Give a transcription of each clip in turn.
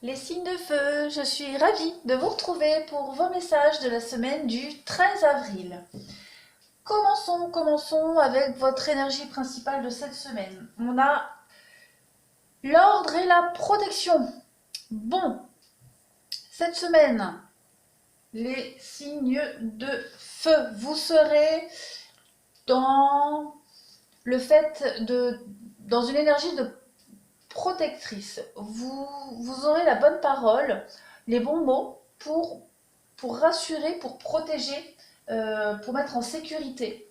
Les signes de feu, je suis ravie de vous retrouver pour vos messages de la semaine du 13 avril. Commençons avec votre énergie principale de cette semaine. On a l'ordre et la protection. Bon, cette semaine, les signes de feu, vous serez dans le fait de, dans une énergie de protectrice. Vous aurez la bonne parole, les bons mots pour rassurer, pour protéger, pour mettre en sécurité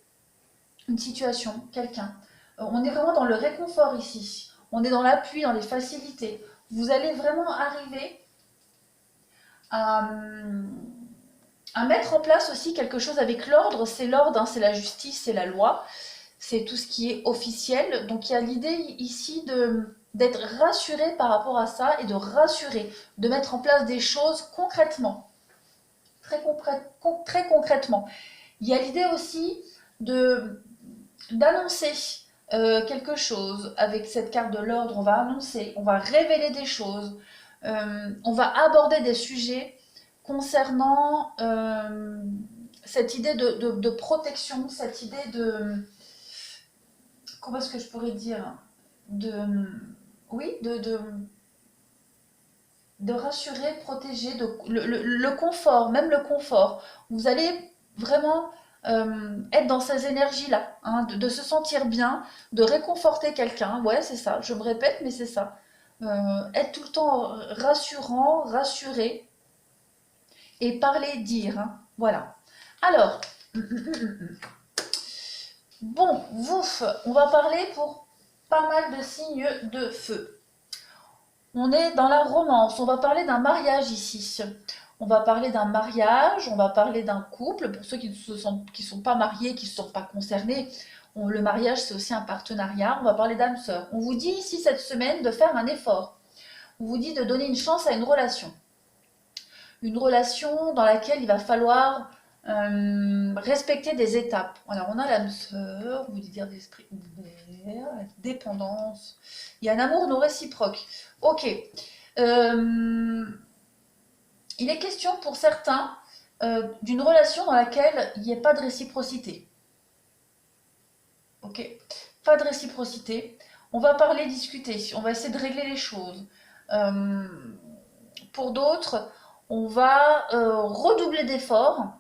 une situation, quelqu'un. On est vraiment dans le réconfort ici. On est dans l'appui, dans les facilités. Vous allez vraiment arriver à, à mettre en place aussi quelque chose avec l'ordre. C'est l'ordre, hein, c'est la justice, c'est la loi. C'est tout ce qui est officiel. Donc il y a l'idée ici d'être rassuré par rapport à ça et de rassurer, de mettre en place des choses concrètement, très concrètement. Il y a l'idée aussi de d'annoncer quelque chose avec cette carte de l'ordre. On va annoncer, on va révéler des choses, on va aborder des sujets concernant cette idée de protection, cette idée comment est-ce que je pourrais dire, de, oui, de rassurer, de protéger, le confort, même le confort. Vous allez vraiment être dans ces énergies-là, hein, se sentir bien, de réconforter quelqu'un. Ouais, c'est ça, je me répète, mais c'est ça. Être tout le temps rassurant, rassuré, et parler, dire, hein. Voilà. Alors, bon, ouf, on va parler pour pas mal de signes de feu. On est dans la romance, on va parler d'un mariage ici. On va parler d'un mariage, on va parler d'un couple. Pour ceux qui sont pas mariés, qui ne se sentent pas concernés, le mariage c'est aussi un partenariat. On va parler d'âme sœur. On vous dit ici cette semaine de faire un effort. On vous dit de donner une chance à une relation. Une relation dans laquelle il va falloir respecter des étapes. Alors on a l'âme sœur, on vous dit dire d'esprit ouvert, la dépendance. Il y a un amour non réciproque. Ok. Euh, il est question pour certains d'une relation dans laquelle il n'y ait pas de réciprocité. Ok. Pas de réciprocité. On va parler, discuter. On va essayer de régler les choses. Euh, pour d'autres, on va redoubler d'efforts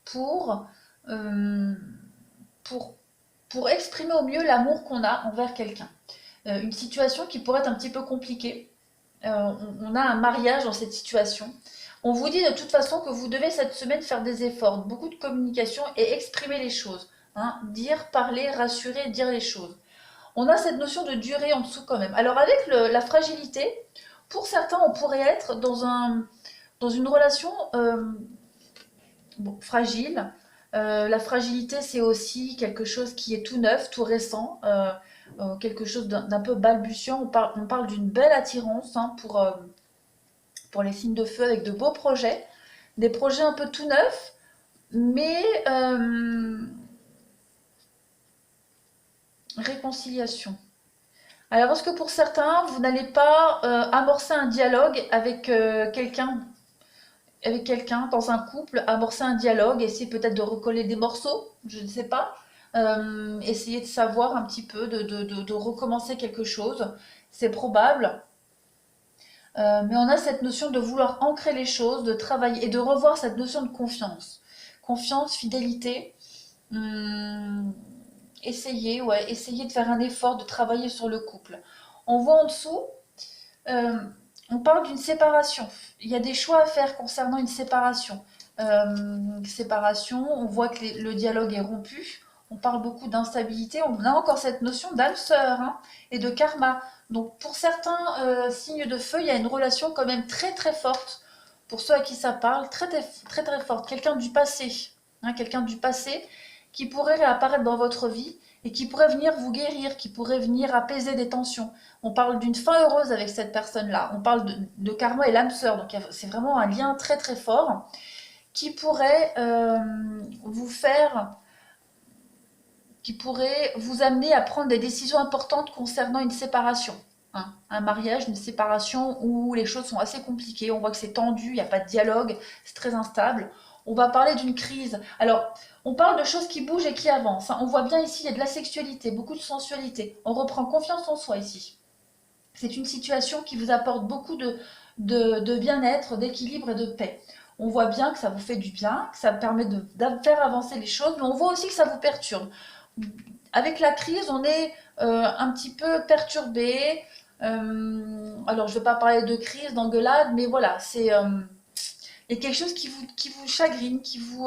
pour, euh, pour, pour exprimer au mieux l'amour qu'on a envers quelqu'un. Une situation qui pourrait être un petit peu compliquée. On a un mariage dans cette situation. On vous dit de toute façon que vous devez cette semaine faire des efforts, beaucoup de communication et exprimer les choses. Hein, dire, parler, rassurer, dire les choses. On a cette notion de durée en dessous quand même. Alors avec la fragilité, pour certains, on pourrait être dans une relation bon, fragile. La fragilité, c'est aussi quelque chose qui est tout neuf, tout récent, quelque chose d'un peu balbutiant. On parle d'une belle attirance, hein, pour les signes de feu avec de beaux projets, des projets un peu tout neufs, mais réconciliation. Alors, est-ce que pour certains, vous n'allez pas amorcer un dialogue avec quelqu'un dans un couple, amorcer un dialogue, essayer peut-être de recoller des morceaux, je ne sais pas, essayer de savoir un petit peu, de recommencer quelque chose, c'est probable. Mais on a cette notion de vouloir ancrer les choses, de travailler et de revoir cette notion de confiance. Confiance, fidélité. Hum, essayer, ouais, essayer de faire un effort, de travailler sur le couple. On voit en dessous, euh, on parle d'une séparation. Il y a des choix à faire concernant une séparation. Séparation, on voit que le dialogue est rompu. On parle beaucoup d'instabilité. On a encore cette notion d'âme sœur, hein, et de karma. Donc pour certains signes de feu, il y a une relation quand même très très forte. Pour ceux à qui ça parle, très très, très, très forte. Quelqu'un du passé, hein, quelqu'un du passé qui pourrait réapparaître dans votre vie et qui pourrait venir vous guérir, qui pourrait venir apaiser des tensions. On parle d'une fin heureuse avec cette personne-là. On parle de karma et l'âme sœur. Donc c'est vraiment un lien très très fort qui pourrait vous faire, qui pourrait vous amener à prendre des décisions importantes concernant une séparation. hein. Un mariage, une séparation où les choses sont assez compliquées. On voit que c'est tendu, il n'y a pas de dialogue, c'est très instable. On va parler d'une crise. Alors, on parle de choses qui bougent et qui avancent, hein. On voit bien ici, il y a de la sexualité, beaucoup de sensualité. On reprend confiance en soi ici. C'est une situation qui vous apporte beaucoup de bien-être, d'équilibre et de paix. On voit bien que ça vous fait du bien, que ça permet de faire avancer les choses, mais on voit aussi que ça vous perturbe. Avec la crise, on est un petit peu perturbé. Alors, je ne vais pas parler de crise, d'engueulade, mais voilà, il y a quelque chose qui vous chagrine, qui vous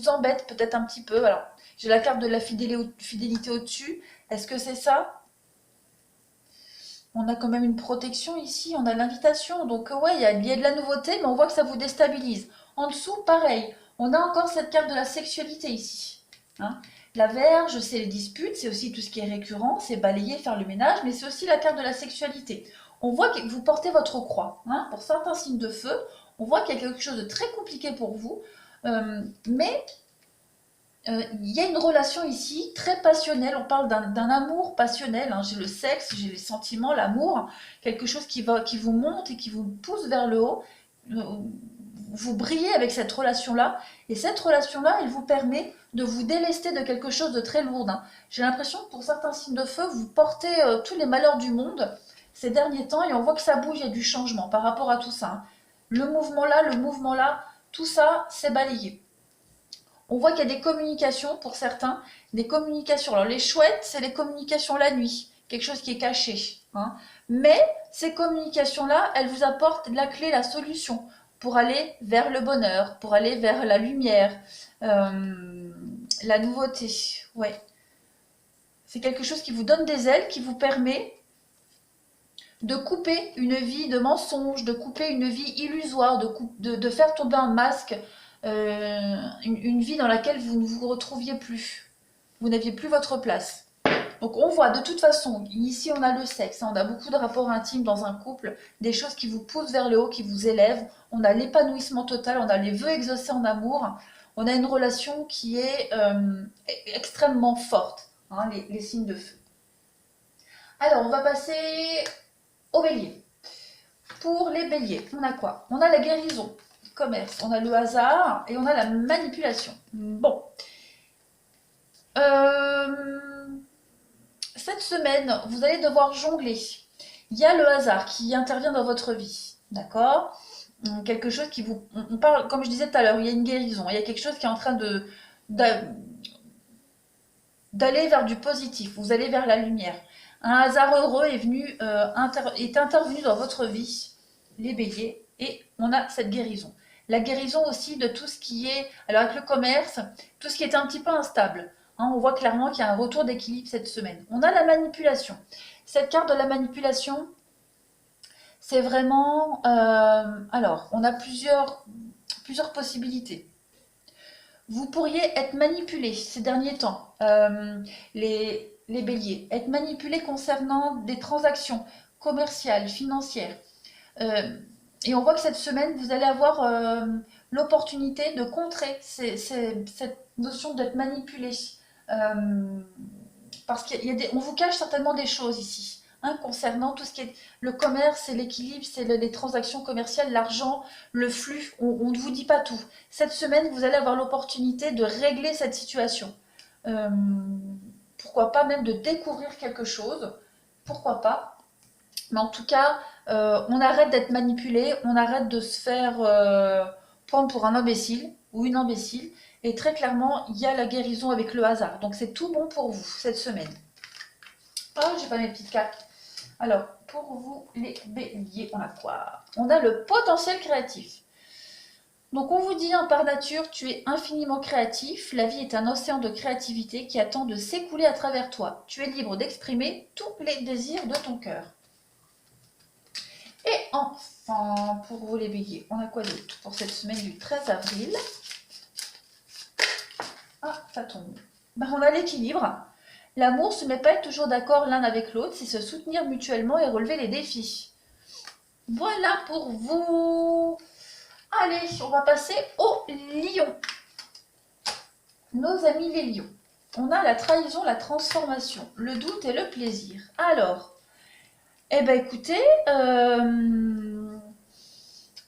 embête peut-être un petit peu. Alors, j'ai la carte de la fidélité au-dessus. Est-ce que c'est ça? On a quand même une protection ici, on a l'invitation. Donc ouais, il y a de la nouveauté, mais on voit que ça vous déstabilise. En dessous, pareil, on a encore cette carte de la sexualité ici, hein. La Vierge, c'est les disputes, c'est aussi tout ce qui est récurrent, c'est balayer, faire le ménage, mais c'est aussi la carte de la sexualité. On voit que vous portez votre croix, hein. Pour certains signes de feu, on voit qu'il y a quelque chose de très compliqué pour vous, mais il y a une relation ici très passionnelle. On parle d'un amour passionnel, hein. J'ai le sexe, j'ai les sentiments, l'amour, quelque chose qui vous monte et qui vous pousse vers le haut. Euh, Vous brillez avec cette relation-là, et cette relation-là, elle vous permet de vous délester de quelque chose de très lourd, hein. J'ai l'impression que pour certains signes de feu, vous portez tous les malheurs du monde ces derniers temps, et on voit que ça bouge, il y a du changement par rapport à tout ça, hein. Le mouvement là, tout ça, c'est balayé. On voit qu'il y a des communications pour certains, des communications. Alors les chouettes, c'est les communications la nuit, quelque chose qui est caché, hein. Mais ces communications-là, elles vous apportent la clé, la solution pour aller vers le bonheur, pour aller vers la lumière, la nouveauté. Ouais, c'est quelque chose qui vous donne des ailes, qui vous permet de couper une vie de mensonges, de couper une vie illusoire, de faire tomber un masque, une vie dans laquelle vous ne vous retrouviez plus. Vous n'aviez plus votre place. Donc on voit de toute façon, ici on a le sexe, hein, on a beaucoup de rapports intimes dans un couple, des choses qui vous poussent vers le haut, qui vous élèvent, on a l'épanouissement total, on a les vœux exaucés en amour, on a une relation qui est extrêmement forte, hein, les signes de feu. Alors on va passer au bélier. Pour les béliers, on a quoi? On a la guérison, commerce, on a le hasard et on a la manipulation. Bon. Cette semaine, vous allez devoir jongler. Il y a le hasard qui intervient dans votre vie, d'accord? Quelque chose qui vous... On parle, comme je disais tout à l'heure, il y a une guérison, il y a quelque chose qui est en train d'aller vers du positif, vous allez vers la lumière. Un hasard heureux est intervenu dans votre vie, les béliers, et on a cette guérison. La guérison aussi de tout ce qui est, alors avec le commerce, tout ce qui est un petit peu instable, hein. On voit clairement qu'il y a un retour d'équilibre cette semaine. On a la manipulation. Cette carte de la manipulation, c'est vraiment... alors, on a plusieurs possibilités. Vous pourriez être manipulé ces derniers temps, les béliers, être manipulé concernant des transactions commerciales, financières. Euh, et on voit que cette semaine, vous allez avoir l'opportunité de contrer cette notion d'être manipulé. Euh, Parce qu'on vous cache certainement des choses ici, hein, concernant tout ce qui est le commerce, c'est l'équilibre, c'est les transactions commerciales, l'argent, le flux. On ne vous dit pas tout. Cette semaine, vous allez avoir l'opportunité de régler cette situation. Euh, Pourquoi pas même de découvrir quelque chose. Pourquoi pas. Mais en tout cas, on arrête d'être manipulé, on arrête de se faire prendre pour un imbécile ou une imbécile. Et très clairement, il y a la guérison avec le hasard. Donc c'est tout bon pour vous cette semaine. Oh, j'ai pas mes petites cartes. Alors, pour vous, les béliers, on a quoi? On a le potentiel créatif. Donc on vous dit, hein, par nature, tu es infiniment créatif. La vie est un océan de créativité qui attend de s'écouler à travers toi. Tu es libre d'exprimer tous les désirs de ton cœur. Et enfin, pour vous les béliers, on a quoi d'autre pour cette semaine du 13 avril? Ah, ça tombe. Ben, on a l'équilibre. L'amour, ce n'est pas être toujours d'accord l'un avec l'autre, c'est se soutenir mutuellement et relever les défis. Voilà pour vous. Allez, on va passer aux lions. Nos amis les lions. On a la trahison, la transformation, le doute et le plaisir. Alors, Eh ben écoutez,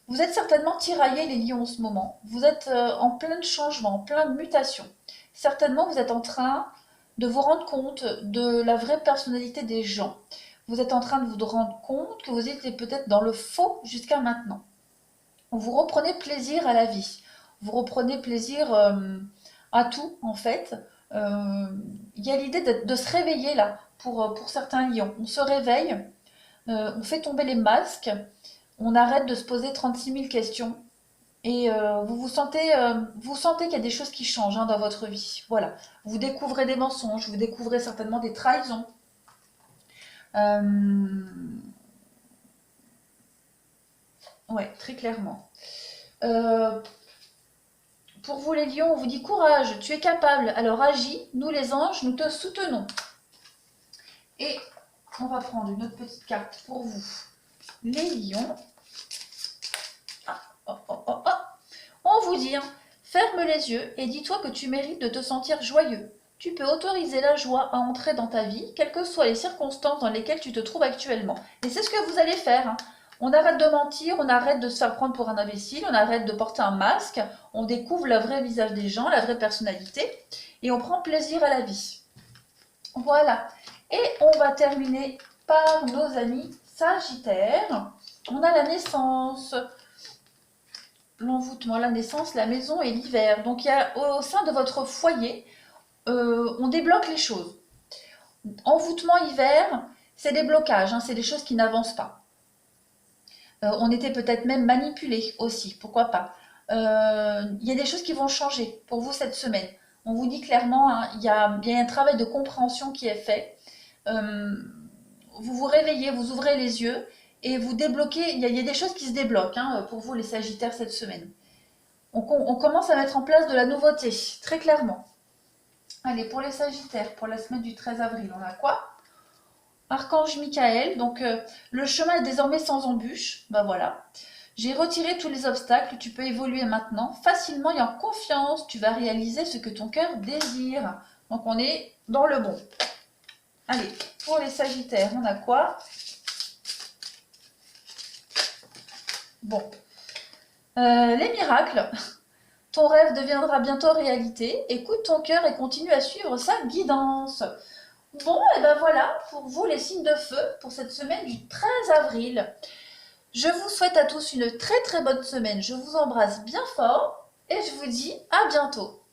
vous êtes certainement tiraillés les lions en ce moment. Vous êtes en plein de changements, en plein de mutations. Certainement, vous êtes en train de vous rendre compte de la vraie personnalité des gens. Vous êtes en train de vous rendre compte que vous étiez peut-être dans le faux jusqu'à maintenant. Vous reprenez plaisir à la vie. Vous reprenez plaisir à tout, en fait. Euh, Il y a l'idée de se réveiller là, pour certains lions. On se réveille, on fait tomber les masques, on arrête de se poser 36 000 questions. Et vous sentez qu'il y a des choses qui changent dans votre vie. Voilà. Vous découvrez des mensonges, vous découvrez certainement des trahisons. Euh, ouais, très clairement. Euh, pour vous les lions, on vous dit courage, tu es capable, alors agis, nous les anges, nous te soutenons. Et on va prendre une autre petite carte pour vous. Les lions. Ah, oh, oh, oh, oh. On vous dit, ferme les yeux et dis-toi que tu mérites de te sentir joyeux. Tu peux autoriser la joie à entrer dans ta vie, quelles que soient les circonstances dans lesquelles tu te trouves actuellement. Et c'est ce que vous allez faire. On arrête de mentir, on arrête de se faire prendre pour un imbécile, on arrête de porter un masque, on découvre le vrai visage des gens, la vraie personnalité, et on prend plaisir à la vie. Voilà. Et on va terminer par nos amis Sagittaires. On a la naissance, l'envoûtement, la naissance, la maison et l'hiver. Donc il y a au sein de votre foyer, on débloque les choses. Envoûtement, hiver, c'est des blocages, c'est des choses qui n'avancent pas. On était peut-être même manipulé aussi, pourquoi pas. Il y a des choses qui vont changer pour vous cette semaine. On vous dit clairement, il y a bien un travail de compréhension qui est fait. Euh, vous vous réveillez, vous ouvrez les yeux et vous débloquez. Il y a des choses qui se débloquent pour vous les Sagittaires cette semaine. On commence à mettre en place de la nouveauté, très clairement. Allez, pour les Sagittaires, pour la semaine du 13 avril, on a quoi? Archange Michael, donc le chemin est désormais sans embûche, ben voilà. J'ai retiré tous les obstacles, tu peux évoluer maintenant facilement et en confiance, tu vas réaliser ce que ton cœur désire. Donc on est dans le bon. Allez, pour les Sagittaires, on a quoi? Bon, les miracles. Ton rêve deviendra bientôt réalité. Écoute ton cœur et continue à suivre sa guidance. Bon, et ben voilà pour vous les signes de feu pour cette semaine du 13 avril. Je vous souhaite à tous une très très bonne semaine. Je vous embrasse bien fort et je vous dis à bientôt.